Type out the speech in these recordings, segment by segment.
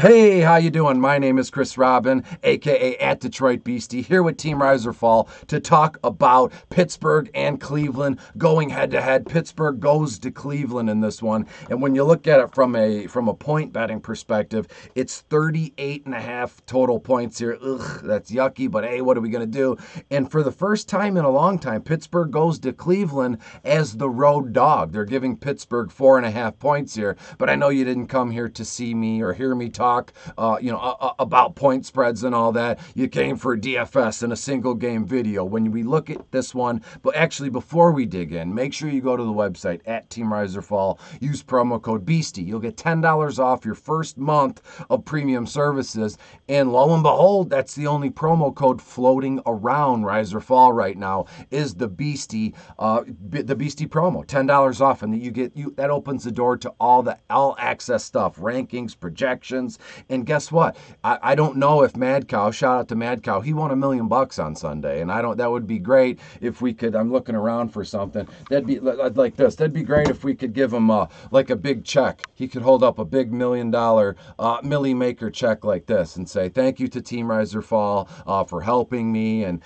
Hey, how you doing? My name is Chris Robin, aka at Detroit Beastie, here with Team Rise or Fall to talk about Pittsburgh and Cleveland going head to head. Pittsburgh goes to Cleveland in this one, and when you look at it from a point betting perspective, it's 38 and a half total points here. Ugh, that's yucky, but hey, what are we gonna do? And for the first time in a long time, Pittsburgh goes to Cleveland as the road dog. They're giving Pittsburgh 4.5 points here, but I know you didn't come here to see me or hear me talk about point spreads and all that. You came for DFS in a single game video. When we look at this one, but actually before we dig in, make sure you go to the website at Team Rise or Fall. Use promo code Beastie. You'll get $10 off your first month of premium services. And lo and behold, that's the only promo code floating around Rise or Fall right now is the Beastie promo. $10 off, and that opens the door to all access stuff, rankings, projections. And guess what? I don't know if Mad Cow, shout out to Mad Cow, he won $1 million on Sunday. And that would be great if we could, I'm looking around for something. That'd be like this. That'd be great if we could give him like a big check. He could hold up a big $1 million Millie Maker check like this and say, thank you to Team Rise or Fall for helping me and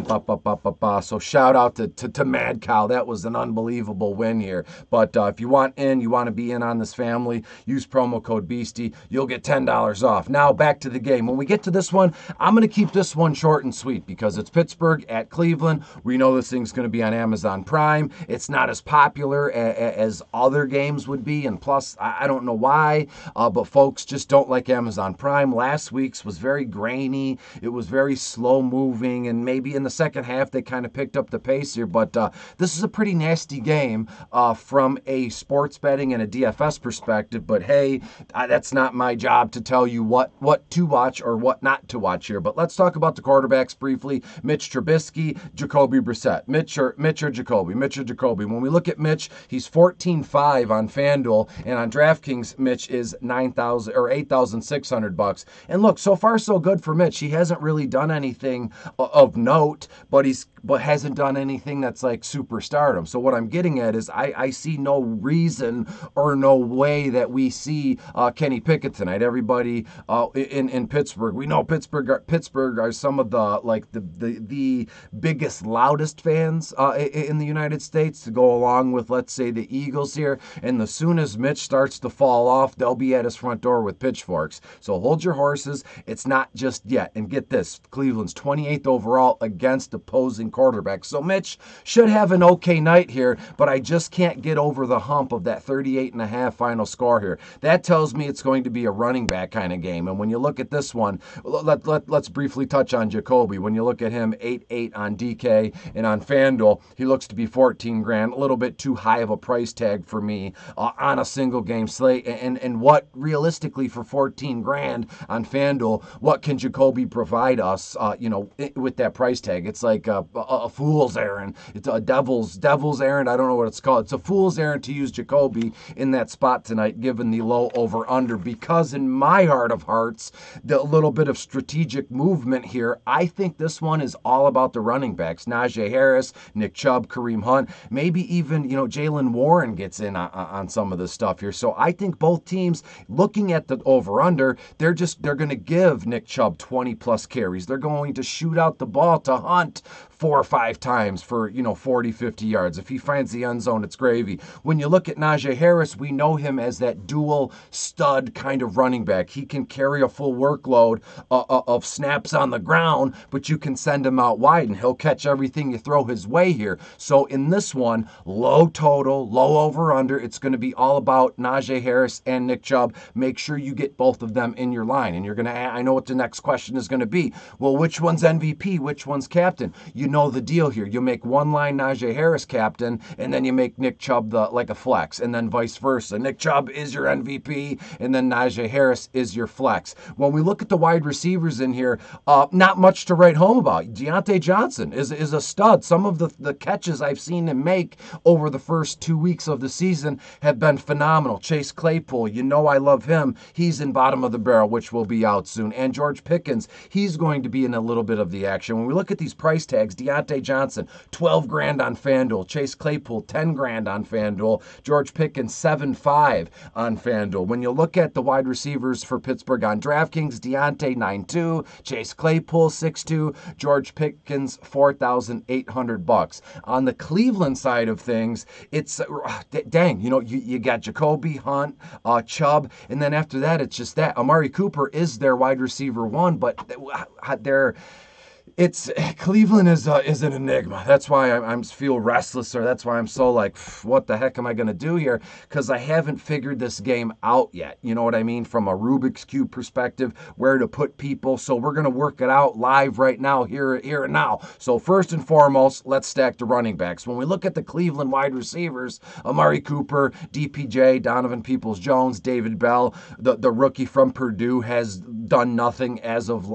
ba ba ba ba ba. So shout out to Mad Cow. That was an unbelievable win here. But if you want to be in on this family, use promo code Beastie. You'll get $10 off. Now back to the game. When we get to this one, I'm going to keep this one short and sweet because it's Pittsburgh at Cleveland. We know this thing's going to be on Amazon Prime. It's not as popular as other games would be, and plus, I don't know why, but folks just don't like Amazon Prime. Last week's was very grainy. It was very slow moving, and maybe in the second half they kind of picked up the pace here, but this is a pretty nasty game from a sports betting and a DFS perspective, but hey, that's not my job to tell you what to watch or what not to watch here. But let's talk about the quarterbacks briefly. Mitch Trubisky, Jacoby Brissett. Mitch or Jacoby? Mitch or Jacoby? When we look at Mitch, he's 14.5 on FanDuel, and on DraftKings, Mitch is $9,000 or $8,600. And look, so far so good for Mitch. He hasn't really done anything of note, but hasn't done anything that's like superstardom. So what I'm getting at is I see no reason or no way that we see Kenny Pickett tonight. Everybody in Pittsburgh, we know Pittsburgh are some of the biggest, loudest fans in the United States to go along with, let's say, the Eagles here. And as soon as Mitch starts to fall off, they'll be at his front door with pitchforks. So hold your horses. It's not just yet. And get this, Cleveland's 28th overall against opposing quarterbacks. So Mitch should have an okay night here, but I just can't get over the hump of that 38.5 final score here. That tells me it's going to be a running back kind of game. And when you look at this one, let's briefly touch on Jacoby. When you look at him, 8.8 on DK and on FanDuel, he looks to be 14 grand, a little bit too high of a price tag for me on a single game slate. And what realistically for 14 grand on FanDuel, what can Jacoby provide us, with that price tag? It's like a fool's errand. It's a devil's errand. I don't know what it's called. It's a fool's errand to use Jacoby in that spot tonight, given the low over under, because in my heart of hearts, the little bit of strategic movement here, I think this one is all about the running backs. Najee Harris, Nick Chubb, Kareem Hunt, maybe even, Jaylen Warren gets in on some of this stuff here. So I think both teams, looking at the over under, they're going to give Nick Chubb 20 plus carries. They're going to shoot out the ball to Hunt 4 or 5 times for 40, 50 yards. If he finds the end zone, it's gravy. When you look at Najee Harris, we know him as that dual stud kind of running back. He can carry a full workload of snaps on the ground, but you can send him out wide and he'll catch everything you throw his way here. So in this one, low total, low over under, it's going to be all about Najee Harris and Nick Chubb. Make sure you get both of them in your line. And you're going to, I know what the next question is going to be. Well, which one's MVP? Which one's captain? You know the deal here. You make one line Najee Harris captain, and then you make Nick Chubb like a flex, and then vice versa. Nick Chubb is your MVP, and then Najee Harris is your flex. When we look at the wide receivers in here, not much to write home about. Deontay Johnson is a stud. Some of the catches I've seen him make over the first 2 weeks of the season have been phenomenal. Chase Claypool, I love him. He's in bottom of the barrel, which will be out soon. And George Pickens, he's going to be in a little bit of the action. When we look at these price tags, Deontay Johnson, 12 grand on FanDuel. Chase Claypool, 10 grand on FanDuel. George Pickens, 7.5 on FanDuel. When you look at the wide receivers, receivers for Pittsburgh on DraftKings. Deontay 9.2, Chase Claypool 6.2, George Pickens $4,800. On the Cleveland side of things, it's dang, you got Jacoby, Hunt, Chubb, and then after that, it's just that Amari Cooper is their wide receiver one, but Cleveland is an enigma. That's why I feel restless, or that's why I'm so like, what the heck am I going to do here? Because I haven't figured this game out yet. You know what I mean? From a Rubik's Cube perspective, where to put people. So we're going to work it out live right now, here and now. So first and foremost, let's stack the running backs. When we look at the Cleveland wide receivers, Amari Cooper, DPJ, Donovan Peoples-Jones, David Bell, the rookie from Purdue, has done nothing as of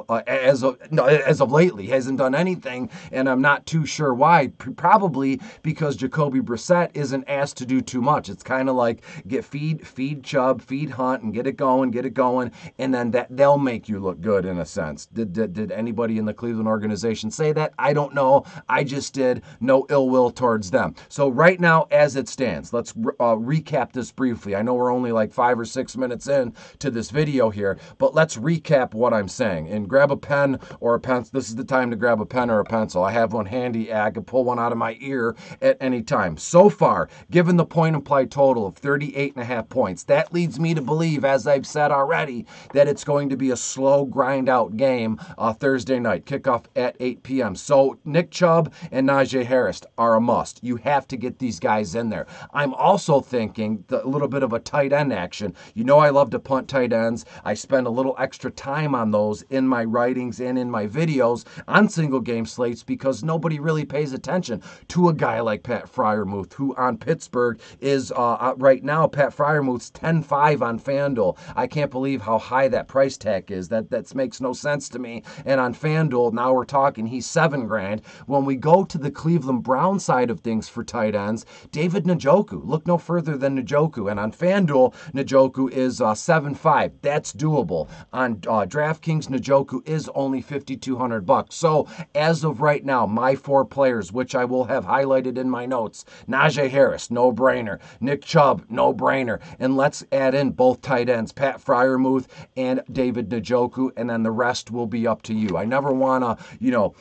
lately. Hasn't done anything, and I'm not too sure why. Probably because Jacoby Brissett isn't asked to do too much. It's kind of like feed Chubb, feed Hunt, and get it going, and then they'll make you look good in a sense. Did anybody in the Cleveland organization say that? I don't know. I just did. No ill will towards them. So right now, as it stands, let's recap this briefly. I know we're only like 5 or 6 minutes in to this video here, but let's recap what I'm saying. And grab a pen or a pencil. This is the time to grab a pen or a pencil. I have one handy. I can pull one out of my ear at any time. So far, given the point implied total of 38.5 points, that leads me to believe, as I've said already, that it's going to be a slow grind out game Thursday night, kickoff at 8 p.m. So Nick Chubb and Najee Harris are a must. You have to get these guys in there. I'm also thinking a little bit of a tight end action. You know I love to punt tight ends. I spend a little extra time on those in my writings and in my videos on single game slates because nobody really pays attention to a guy like Pat Freiermuth, who on Pittsburgh is right now, Pat Freiermuth's 10-5 on FanDuel. I can't believe how high that price tag is. That makes no sense to me. And on FanDuel, now we're talking, he's $7,000. When we go to the Cleveland Brown side of things for tight ends, David Njoku, look no further than Njoku. And on FanDuel, Njoku is 7.5. That's doable. On DraftKings, Njoku is only $5,200. So as of right now, my 4 players, which I will have highlighted in my notes: Najee Harris, no brainer; Nick Chubb, no brainer; and let's add in both tight ends, Pat Freiermuth and David Njoku, and then the rest will be up to you. I never want to,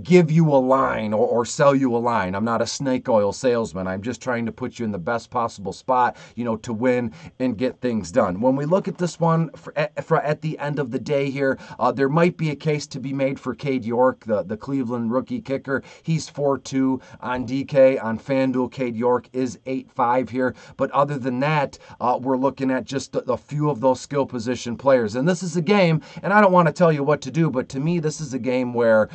give you a line or sell you a line. I'm not a snake oil salesman. I'm just trying to put you in the best possible spot, to win and get things done. When we look at this one at the end of the day here, there might be a case to be made for Cade York, the Cleveland rookie kicker. He's 4.2 on DK. On FanDuel, Cade York is 8.5 here. But other than that, we're looking at just a few of those skill position players. And this is a game, and I don't want to tell you what to do, but to me, this is a game where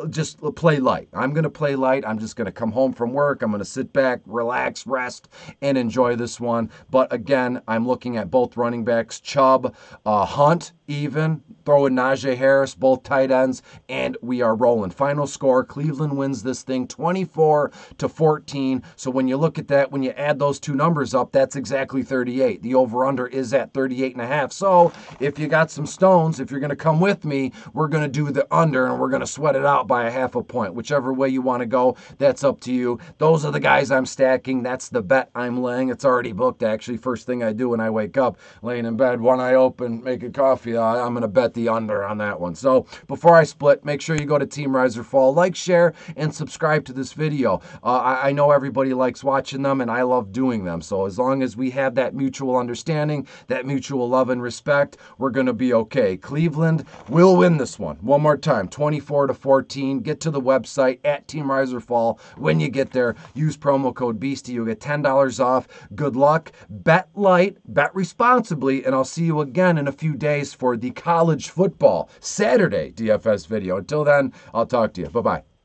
just play light. I'm going to play light. I'm just going to come home from work. I'm going to sit back, relax, rest, and enjoy this one. But again, I'm looking at both running backs, Chubb, Hunt, even throw in Najee Harris, both tight ends, and we are rolling. Final score: Cleveland wins this thing 24-14. So when you look at that, when you add those two numbers up, that's exactly 38. The over-under is at 38.5. So if you got some stones, if you're going to come with me, we're going to do the under, and we're going to sweat it out by a half a point. Whichever way you want to go, that's up to you. Those are the guys I'm stacking. That's the bet I'm laying. It's already booked, actually. First thing I do when I wake up, laying in bed, one eye open, making coffee, I'm going to bet the under on that one. So before I split, make sure you go to Team Rise or Fall, like, share, and subscribe to this video. I know everybody likes watching them, and I love doing them. So as long as we have that mutual understanding, that mutual love and respect, we're going to be okay. Cleveland will win this one. One more time, 24-14. Get to the website at Team Rise or Fall. When you get there, use promo code BEASTIE. You'll get $10 off. Good luck. Bet light, bet responsibly, and I'll see you again in a few days for the college football Saturday DFS video. Until then, I'll talk to you. Bye-bye.